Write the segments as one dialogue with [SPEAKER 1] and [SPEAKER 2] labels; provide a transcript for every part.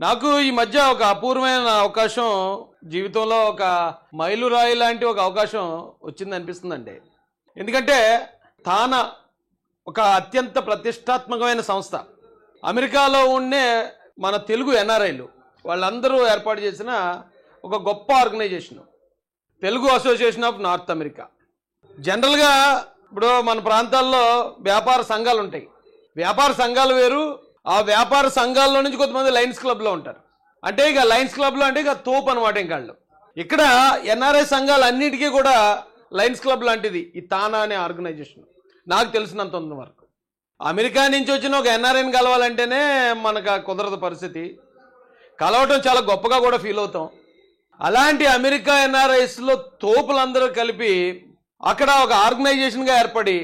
[SPEAKER 1] నాకు ఈ మధ్య ఒక అపూర్వమైన అవకాశం జీవితంలో ఒక మైలురాయి లాంటి ఒక అవకాశం వచ్చింది అనిపిస్తుందండి. ఎందుకంటే తానా ఒక అత్యంత ప్రతిష్టాత్మకమైన సంస్థ, అమెరికాలో ఉండే మన తెలుగు ఎన్ఆర్ఐలు వాళ్ళందరూ ఏర్పాటు చేసిన ఒక గొప్ప organisation Telugu association of North America. జనరల్గా ఇప్పుడు మన ప్రాంతాల్లో వ్యాపార సంఘాలు ఉంటాయి. వ్యాపార సంఘాలు వేరు, ఆ వ్యాపార సంఘాల్లో నుంచి కొంతమంది లయన్స్ క్లబ్లో ఉంటారు. అంటే ఇక లయన్స్ క్లబ్లో అంటే ఇక తోపు అనమాట. ఇంకాళ్ళు ఇక్కడ ఎన్ఆర్ఐ సంఘాలు అన్నిటికీ కూడా లయన్స్ క్లబ్ లాంటిది ఈ తానా అనే ఆర్గనైజేషన్. నాకు తెలిసినంత వరకు అమెరికా నుంచి వచ్చిన ఒక ఎన్ఆర్ఐని కలవాలంటేనే మనకు కుదరదు పరిస్థితి. కలవటం చాలా గొప్పగా కూడా ఫీల్ అవుతాం. అలాంటి అమెరికా ఎన్ఆర్ఐస్లో తోపులందరూ కలిపి అక్కడ ఒక ఆర్గనైజేషన్గా ఏర్పడి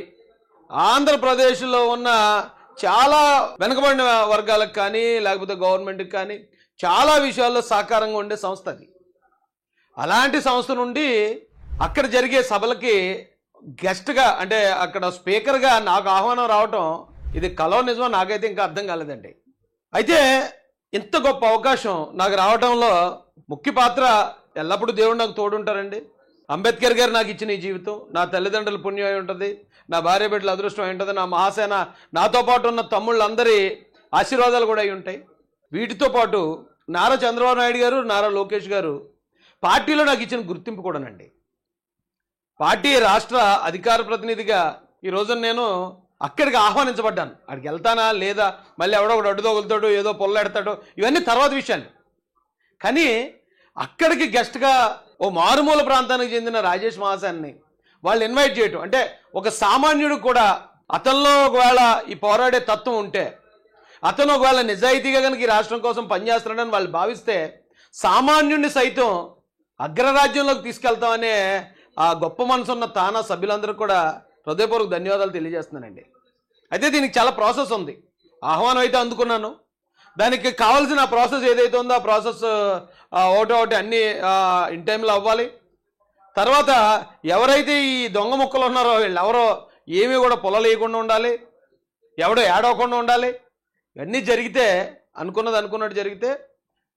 [SPEAKER 1] ఆంధ్రప్రదేశ్లో ఉన్న చాలా వెనుకబడిన వర్గాలకు కానీ లేకపోతే గవర్నమెంట్కి కానీ చాలా విషయాల్లో సహకారంగా ఉండే సంస్థ అది. అలాంటి సంస్థ నుండి అక్కడ జరిగే సభలకి గెస్ట్గా అంటే అక్కడ స్పీకర్గా నాకు ఆహ్వానం రావటం ఇది కలో నిజమో నాకైతే ఇంకా అర్థం కాలేదండి. అయితే ఇంత గొప్ప అవకాశం నాకు రావడంలో ముఖ్య పాత్ర ఎల్లప్పుడూ దేవుడు నాకు తోడుంటారండి. అంబేద్కర్ గారు నాకు ఇచ్చిన ఈ జీవితం, నా తల్లిదండ్రుల పుణ్యం అయి ఉంటుంది, నా భార్య బిడ్డల అదృష్టం అయి ఉంటుంది, నా మహాసేన నాతో పాటు ఉన్న తమ్ముళ్ళందరి ఆశీర్వాదాలు కూడా అయి ఉంటాయి. వీటితో పాటు నారా చంద్రబాబు నాయుడు గారు, నారా లోకేష్ గారు పార్టీలో నాకు ఇచ్చిన గుర్తింపు కూడానండి. పార్టీ రాష్ట్ర అధికార ప్రతినిధిగా ఈ రోజున నేను అక్కడికి ఆహ్వానించబడ్డాను. అక్కడికి వెళ్తానా లేదా, మళ్ళీ ఎవడో ఒకటి అడ్డు తగులుతాడు, ఏదో పొల్లెడతాడు, ఇవన్నీ తర్వాత విషయాలు. కానీ అక్కడికి గెస్ట్గా ఓ మారుమూల ప్రాంతానికి చెందిన రాజేష్ మహాశాన్ని వాళ్ళు ఇన్వైట్ చేయటం అంటే ఒక సామాన్యుడు కూడా అతనిలో ఒకవేళ ఈ పోరాడే తత్వం ఉంటే, అతను ఒకవేళ నిజాయితీగా కనుక ఈ రాష్ట్రం కోసం పనిచేస్తున్నాడని వాళ్ళు భావిస్తే సామాన్యుడిని సైతం అగ్రరాజ్యంలోకి తీసుకెళ్తామనే ఆ గొప్ప మనసున్న తానా సభ్యులందరూ కూడా హృదయపూర్వక ధన్యవాదాలు తెలియజేస్తున్నానండి. అయితే దీనికి చాలా ప్రాసెస్ ఉంది. ఆహ్వానం అయితే అందుకున్నాను, దానికి కావాల్సిన ప్రాసెస్ ఏదైతే ఉందో ఆ ప్రాసెస్ ఒకటి అన్నీ ఇన్ టైంలో అవ్వాలి. తర్వాత ఎవరైతే ఈ దొంగ ముక్కలు ఉన్నారో వీళ్ళెవరో ఏమీ కూడా పొలలేయకుండా ఉండాలి, ఎవడో ఏడవకుండా ఉండాలి. ఇవన్నీ జరిగితే అనుకున్నట్టు జరిగితే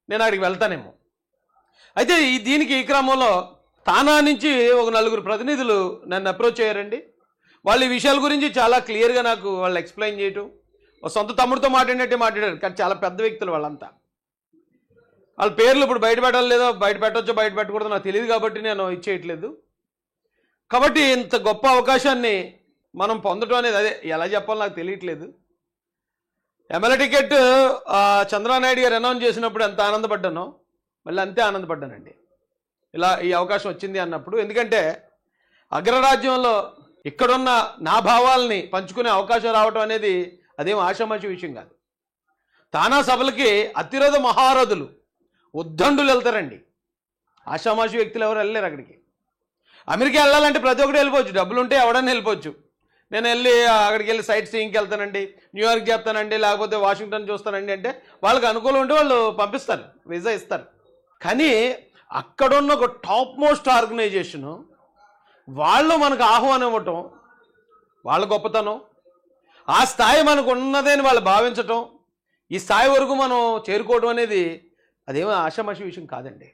[SPEAKER 1] నేను అక్కడికి వెళ్తానేమో. అయితే దీనికి ఈ క్రమంలో తానా నుంచి ఒక నలుగురు ప్రతినిధులు నన్ను అప్రోచ్ అయ్యారండి. వాళ్ళు ఈ విషయాల గురించి చాలా క్లియర్గా నాకు వాళ్ళు ఎక్స్ప్లెయిన్ చేయటం, సొంత తమ్ముడితో మాట్లాడినట్టే మాట్లాడారు. కానీ చాలా పెద్ద వ్యక్తులు వాళ్ళంతా. వాళ్ళ పేర్లు ఇప్పుడు బయట పెట్టాలి, లేదో బయట పెట్టవచ్చో బయట పెట్టకూడదు నాకు తెలియదు కాబట్టి నేను ఇచ్చేయట్లేదు. కాబట్టి ఇంత గొప్ప అవకాశాన్ని మనం పొందడం అనేది అదే ఎలా చెప్పాలో నాకు తెలియట్లేదు. ఎమ్మెల్యే టికెట్ చంద్రబాబు నాయుడు గారు అనౌన్స్ చేసినప్పుడు ఎంత ఆనందపడ్డానో మళ్ళీ అంతే ఆనందపడ్డానండి ఇలా ఈ అవకాశం వచ్చింది అన్నప్పుడు. ఎందుకంటే అగ్రరాజ్యంలో ఇక్కడున్న నా భావాల్ని పంచుకునే అవకాశం రావడం అనేది అదేం ఆషామాషి విషయం కాదు. తానా సభలకి అతిరథ మహారథులు ఉద్దండులు వెళ్తారండి. ఆషామాషి వ్యక్తులు ఎవరు వెళ్ళలేరు అక్కడికి. అమెరికా వెళ్ళాలంటే ప్రతి ఒక్కటి వెళ్ళిపోవచ్చు, డబ్బులు ఉంటే ఎవడన్నా వెళ్ళిపోవచ్చు. నేను అక్కడికి వెళ్ళి సైట్ సీయింగ్కి వెళ్తానండి, న్యూయార్క్ చేస్తానండి, లేకపోతే వాషింగ్టన్ చూస్తానండి అంటే వాళ్ళకి అనుకూలం ఉంటే వాళ్ళు పంపిస్తారు, వీసా ఇస్తారు. కానీ అక్కడున్న ఒక టాప్ మోస్ట్ ఆర్గనైజేషను వాళ్ళు మనకు ఆహ్వానం ఇవ్వటం, వాళ్ళ గొప్పతనం, ఆ స్థాయి మనకు ఉన్నదని వాళ్ళు భావించటం, ఈ స్థాయి వరకు మనం చేరుకోవడం అనేది అదేమో ఆషామాషి విషయం కాదండి.